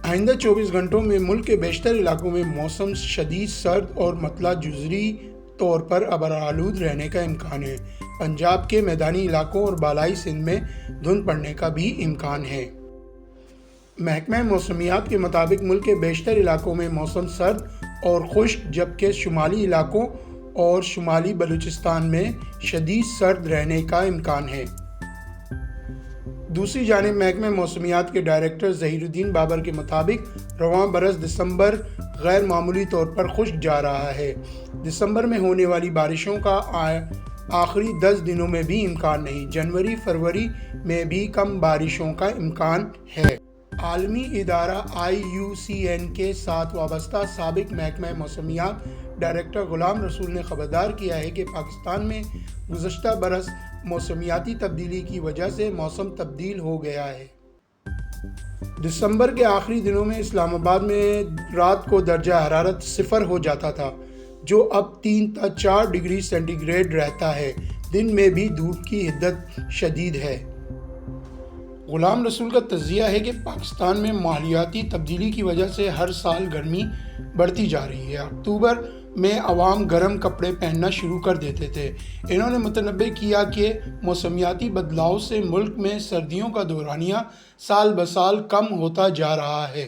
آئندہ 24 گھنٹوں میں ملک کے بیشتر علاقوں میں موسم شدید سرد اور مطلع جزوی طور پر ابرآلود رہنے کا امکان ہے۔ پنجاب کے میدانی علاقوں اور بالائی سندھ میں دھند پڑنے کا بھی امکان ہے۔ محکمہ موسمیات کے مطابق ملک کے بیشتر علاقوں میں موسم سرد اور خشک، جبکہ شمالی علاقوں اور شمالی بلوچستان میں شدید سرد رہنے کا امکان ہے۔ دوسری جانب محکمہ موسمیات کے ڈائریکٹر ظہیر الدین بابر کے مطابق رواں برس دسمبر غیر معمولی طور پر خشک جا رہا ہے۔ دسمبر میں ہونے والی بارشوں کا آخری 10 دنوں میں بھی امکان نہیں۔ جنوری فروری میں بھی کم بارشوں کا امکان ہے۔ عالمی ادارہ IUCN کے ساتھ وابستہ سابق محکمہ موسمیات ڈائریکٹر غلام رسول نے خبردار کیا ہے کہ پاکستان میں گزشتہ برس موسمیاتی تبدیلی کی وجہ سے موسم تبدیل ہو گیا ہے۔ دسمبر کے آخری دنوں میں اسلام آباد میں رات کو درجہ حرارت 0 ہو جاتا تھا، جو اب 3 تا 4 ڈگری سینٹی گریڈ رہتا ہے۔ دن میں بھی دھوپ کی حدت شدید ہے۔ غلام رسول کا تجزیہ ہے کہ پاکستان میں ماحولیاتی تبدیلی کی وجہ سے ہر سال گرمی بڑھتی جا رہی ہے۔ اکتوبر میں عوام گرم کپڑے پہننا شروع کر دیتے تھے۔ انہوں نے متنبہ کیا کہ موسمیاتی بدلاؤ سے ملک میں سردیوں کا دورانیہ سال بسال کم ہوتا جا رہا ہے۔